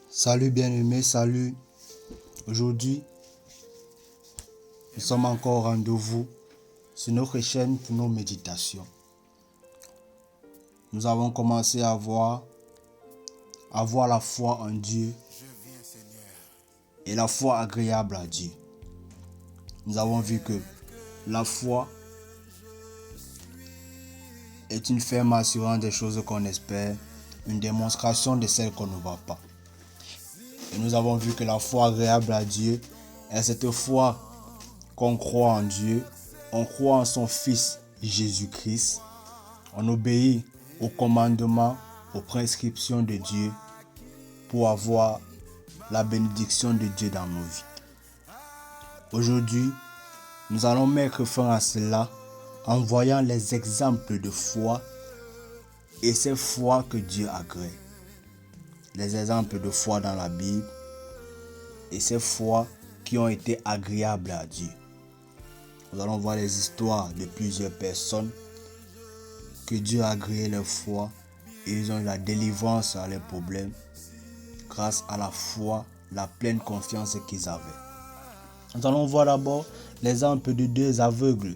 Salut bien-aimés, salut. Aujourd'hui, nous sommes encore au rendez-vous sur notre chaîne pour nos méditations. Nous avons commencé à voir la foi en Dieu et la foi agréable à Dieu. Nous avons vu que la foi est une ferme assurance des choses qu'on espère, une démonstration de celles qu'on ne voit pas. Et nous avons vu que la foi agréable à Dieu est cette foi qu'on croit en Dieu, on croit en son Fils Jésus-Christ, on obéit aux commandements, aux prescriptions de Dieu pour avoir la bénédiction de Dieu dans nos vies. Aujourd'hui, nous allons mettre fin à cela en voyant les exemples de foi et ces foi que Dieu agrée. Les exemples de foi dans la Bible et ces foi qui ont été agréables à Dieu. Nous allons voir les histoires de plusieurs personnes que Dieu a agréé leur foi et ils ont eu la délivrance à leurs problèmes grâce à la foi, la pleine confiance qu'ils avaient. Nous allons voir d'abord l'exemple de deux aveugles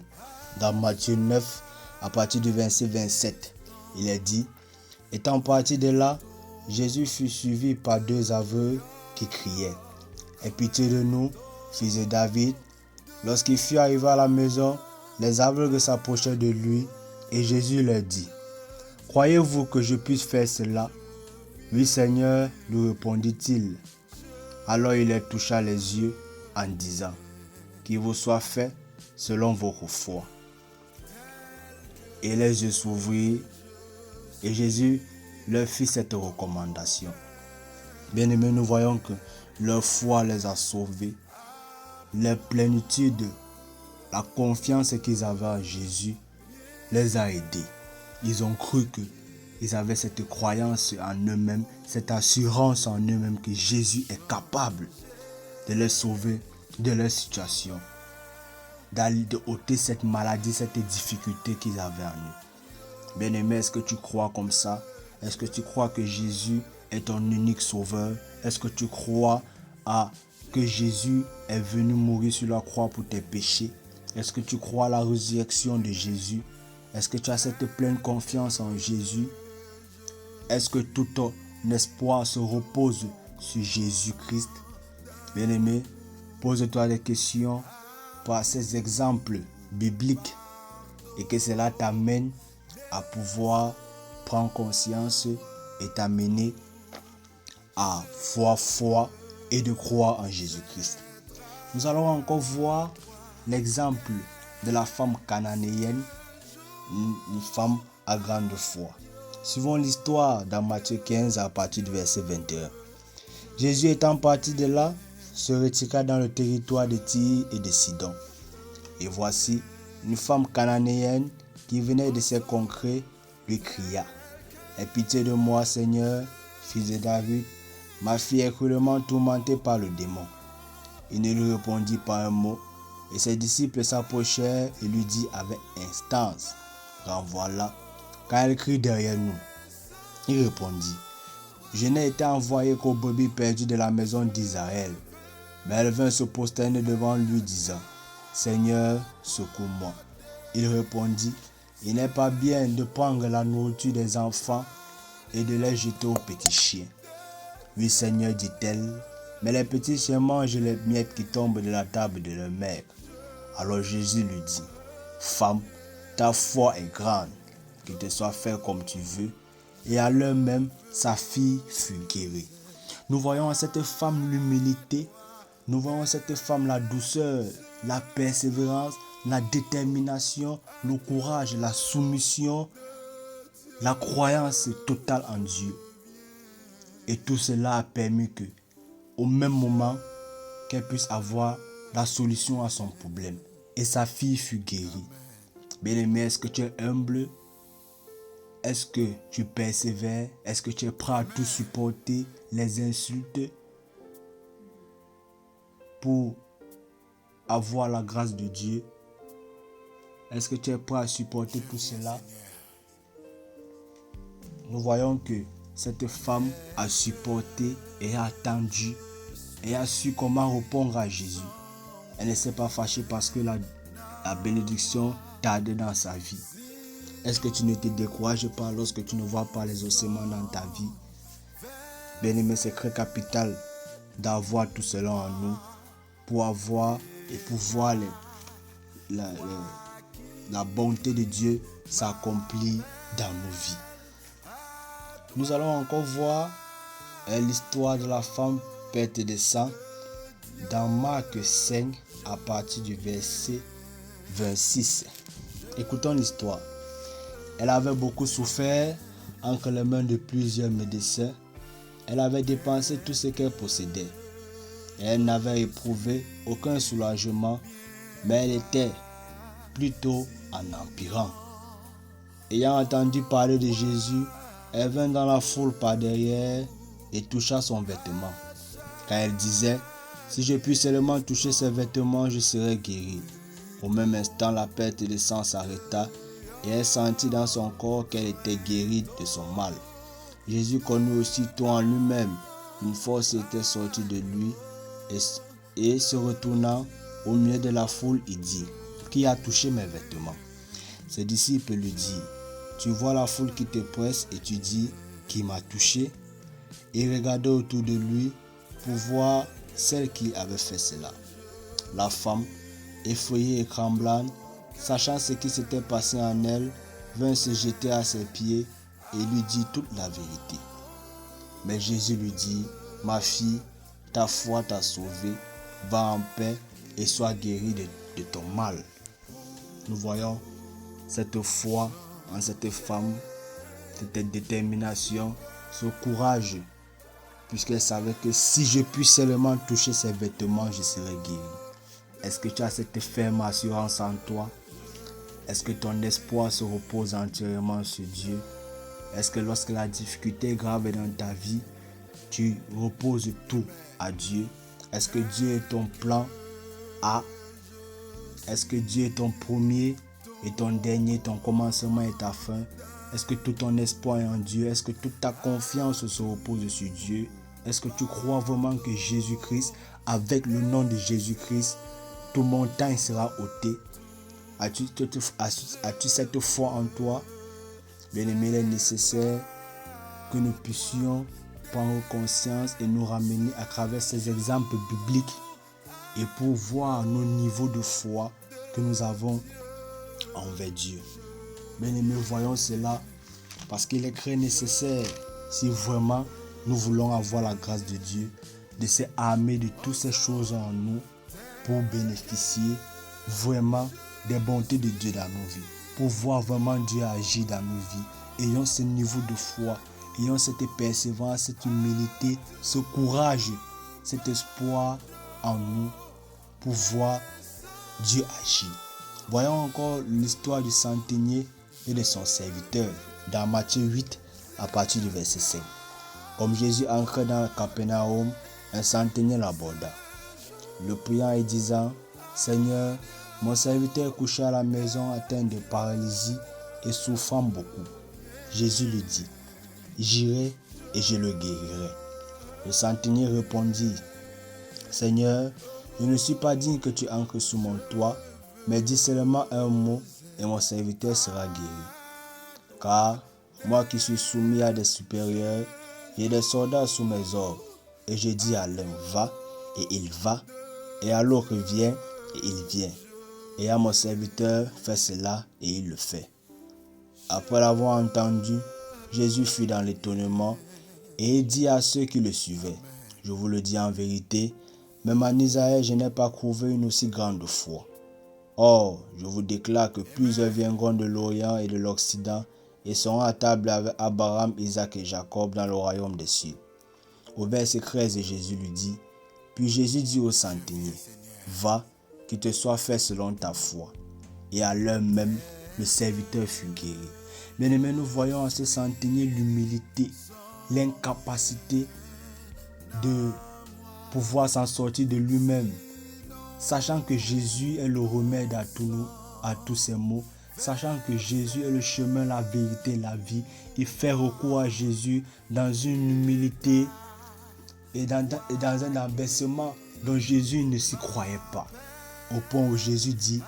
dans Matthieu 9 à partir du verset 27. Il est dit: étant parti de là, Jésus fut suivi par deux aveugles qui criaient: aie pitié de nous, fils de David. Lorsqu'il fut arrivé à la maison, les aveugles s'approchèrent de lui et Jésus leur dit: croyez-vous que je puisse faire cela? Oui, Seigneur, lui répondit-il. Alors il les toucha les yeux en disant: qu'il vous soit fait selon votre foi. Et les yeux s'ouvrirent et Jésus leur fit cette recommandation. Bien-aimés, nous voyons que leur foi les a sauvés. Leur plénitude, la confiance qu'ils avaient en Jésus les a aidés. Ils ont cru qu'ils avaient cette croyance en eux-mêmes, cette assurance en eux-mêmes que Jésus est capable de les sauver de leur situation, de ôter cette maladie, cette difficulté qu'ils avaient en eux. Bien-aimé, est-ce que tu crois comme ça? Est-ce que tu crois que Jésus est ton unique sauveur? Est-ce que tu crois que Jésus est venu mourir sur la croix pour tes péchés? Est-ce que tu crois à la résurrection de Jésus? Est-ce que tu as cette pleine confiance en Jésus? Est-ce que tout ton espoir se repose sur Jésus-Christ? Bien-aimé, pose-toi des questions par ces exemples bibliques et que cela t'amène à pouvoir prendre conscience et t'amener à avoir foi et de croire en Jésus-Christ. Nous allons encore voir l'exemple de la femme cananéenne, une femme à grande foi. Suivons l'histoire dans Matthieu 15 à partir du verset 21. Jésus étant parti de là, se retira dans le territoire de Tyr et de Sidon. Et voici, une femme cananéenne qui venait de ces contrées lui cria: aie pitié de moi, Seigneur, fils de David, ma fille est cruellement tourmentée par le démon. Il ne lui répondit pas un mot, et ses disciples s'approchèrent et lui dirent avec instance: renvoie-la, car elle crie derrière nous. Il répondit: je n'ai été envoyé qu'aux brebis perdues de la maison d'Israël. Mais elle vint se prosterner devant lui, disant: Seigneur, secours-moi. Il répondit: il n'est pas bien de prendre la nourriture des enfants et de les jeter aux petits chiens. Oui, Seigneur, dit-elle, mais les petits chiens mangent les miettes qui tombent de la table de leur mère. Alors Jésus lui dit: femme, ta foi est grande, qu'il te soit fait comme tu veux. Et à l'heure même, sa fille fut guérie. Nous voyons en cette femme l'humilité, nous voyons en cette femme la douceur, la persévérance, la détermination, le courage, la soumission, la croyance totale en Dieu. Et tout cela a permis que, au même moment, qu'elle puisse avoir la solution à son problème. Et sa fille fut guérie. Bien-aimé, est-ce que tu es humble? Est-ce que tu persévères? Est-ce que tu es prêt à tout supporter, les insultes, pour avoir la grâce de Dieu? Est-ce que tu es prêt à supporter tout cela? Nous voyons que cette femme a supporté et a attendu et a su comment répondre à Jésus. Elle ne s'est pas fâchée parce que la bénédiction tardait dans sa vie. Est-ce que tu ne te décourages pas lorsque tu ne vois pas les ossements dans ta vie? Bien-aimé, c'est très capital d'avoir tout cela en nous pour avoir et pour voir la bonté de Dieu s'accomplir dans nos vies. Nous allons encore voir l'histoire de la femme perte de sang dans Marc 5 à partir du verset 26. Écoutons l'histoire. Elle avait beaucoup souffert entre les mains de plusieurs médecins. Elle avait dépensé tout ce qu'elle possédait. Et elle n'avait éprouvé aucun soulagement, mais elle était plutôt en empirant. Ayant entendu parler de Jésus, elle vint dans la foule par derrière et toucha son vêtement. Car elle disait, si je puis seulement toucher ses vêtements, je serai guérie. Au même instant, la perte de sang s'arrêta et elle sentit dans son corps qu'elle était guérie de son mal. Jésus connut aussitôt en lui-même une force était sortie de lui et se retournant au milieu de la foule, il dit, qui a touché mes vêtements? Ses disciples lui dirent, tu vois la foule qui te presse et tu dis, qui m'a touché? Il regardait autour de lui pour voir celle qui avait fait cela. La femme, effrayée et tremblante, sachant ce qui s'était passé en elle, vint se jeter à ses pieds et lui dit toute la vérité. Mais Jésus lui dit, ma fille, ta foi t'a sauvée, va en paix et sois guérie de ton mal. Nous voyons cette foi en cette femme, cette détermination, ce courage, puisqu'elle savait que si je puis seulement toucher ses vêtements, je serai guérie. Est-ce que tu as cette ferme assurance en toi? Est-ce que ton espoir se repose entièrement sur Dieu? Est-ce que lorsque la difficulté grave est dans ta vie, tu reposes tout à Dieu? Est-ce que Dieu est ton plan A? Est-ce que Dieu est ton premier et ton dernier, ton commencement et ta fin? Est-ce que tout ton espoir est en Dieu? Est-ce que toute ta confiance se repose sur Dieu? Est-ce que tu crois vraiment que Jésus-Christ, avec le nom de Jésus-Christ, toute montagne sera ôtée? As-tu cette foi en toi? Bien-aimé, il est nécessaire que nous puissions prendre conscience et nous ramener à travers ces exemples bibliques et pour voir nos niveaux de foi que nous avons envers Dieu. Bien-aimé, voyons cela parce qu'il est très nécessaire, si vraiment nous voulons avoir la grâce de Dieu, de s'armer de toutes ces choses en nous pour bénéficier vraiment des bontés de Dieu dans nos vies, pour voir vraiment Dieu agir dans nos vies. Ayons ce niveau de foi, ayons cette persévérance, cette humilité, ce courage, cet espoir en nous pour voir Dieu agir. Voyons encore l'histoire du centenier et de son serviteur dans Matthieu 8 à partir du verset 5. Comme Jésus entrait dans Capernaum, un centenier l'aborda, le priant et disant, Seigneur, mon serviteur est couché à la maison atteint de paralysie et souffrant beaucoup. Jésus lui dit, j'irai et je le guérirai. Le centenier répondit, Seigneur, je ne suis pas digne que tu entres sous mon toit, mais dis seulement un mot et mon serviteur sera guéri. Car moi qui suis soumis à des supérieurs, j'ai des soldats sous mes ordres, et je dis à l'un va, et il va, et à l'autre viens, et il vient. Et à mon serviteur fais cela, et il le fait. Après l'avoir entendu, Jésus fut dans l'étonnement, et il dit à ceux qui le suivaient, je vous le dis en vérité, même en Israël, je n'ai pas trouvé une aussi grande foi. Or, je vous déclare que plusieurs viendront de l'Orient et de l'Occident et seront à table avec Abraham, Isaac et Jacob dans le royaume des cieux. Au verset 13, Jésus lui dit, puis Jésus dit au centenier, va, qu'il te soit fait selon ta foi. Et à l'heure même, le serviteur fut guéri. Bien-aimés, nous voyons en ce centenier l'humilité, l'incapacité de pouvoir s'en sortir de lui-même, sachant que Jésus est le remède à tous ces maux, sachant que Jésus est le chemin, la vérité, la vie, et faire recours à Jésus dans une humilité et dans un abaissement dont Jésus ne s'y croyait pas. Au point où Jésus dit,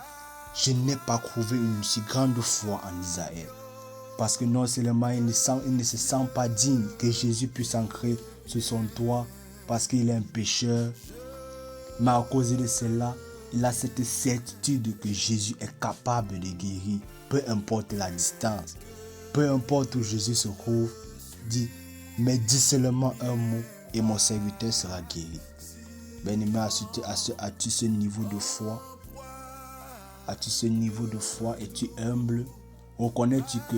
je n'ai pas trouvé une si grande foi en Israël. Parce que non seulement il ne se sent pas digne que Jésus puisse entrer sur son toit parce qu'il est un pécheur, mais à cause de cela, il a cette certitude que Jésus est capable de guérir, peu importe la distance, peu importe où Jésus se trouve, dit, mais dis seulement un mot et mon serviteur sera guéri. Bien-aimé, as-tu ce niveau de foi? As-tu ce niveau de foi? Es-tu humble? Reconnais-tu que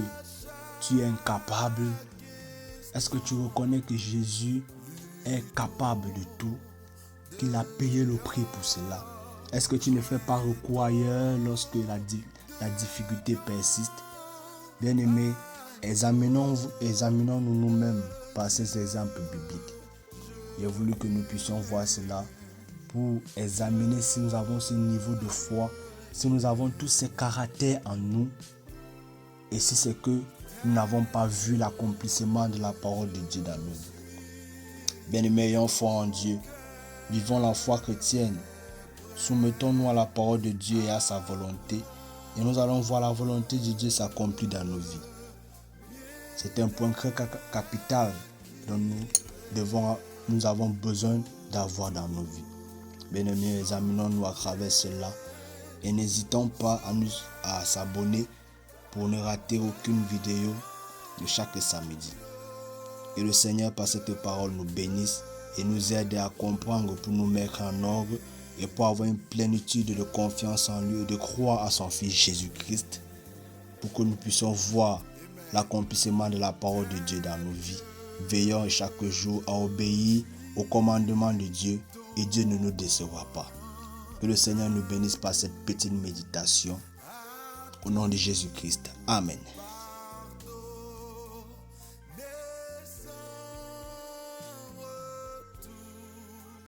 tu es incapable? Est-ce que tu reconnais que Jésus est capable de tout? Qu'il a payé le prix pour cela? Est-ce que tu ne fais pas recours ailleurs lorsque la difficulté persiste? Bien-aimés, examinons-nous nous-mêmes par ces exemples bibliques. J'ai voulu que nous puissions voir cela pour examiner si nous avons ce niveau de foi, si nous avons tous ces caractères en nous, et si c'est que nous n'avons pas vu l'accomplissement de la parole de Dieu dans nos vies. Bien-aimés, ayons foi en Dieu. Vivons la foi chrétienne. Soumettons-nous à la parole de Dieu et à sa volonté. Et nous allons voir la volonté de Dieu s'accomplir dans nos vies. C'est un point très capital dont nous avons besoin d'avoir dans nos vies. Bien-aimés, examinons-nous à travers cela. Et n'hésitons pas à s'abonner pour ne rater aucune vidéo de chaque samedi. Et le Seigneur, par cette parole, nous bénisse et nous aide à comprendre pour nous mettre en ordre et pour avoir une plénitude de confiance en lui et de croire à son Fils Jésus-Christ pour que nous puissions voir l'accomplissement de la parole de Dieu dans nos vies. Veillons chaque jour à obéir au commandement de Dieu et Dieu ne nous décevra pas. Que le Seigneur nous bénisse par cette petite méditation. Au nom de Jésus-Christ. Amen.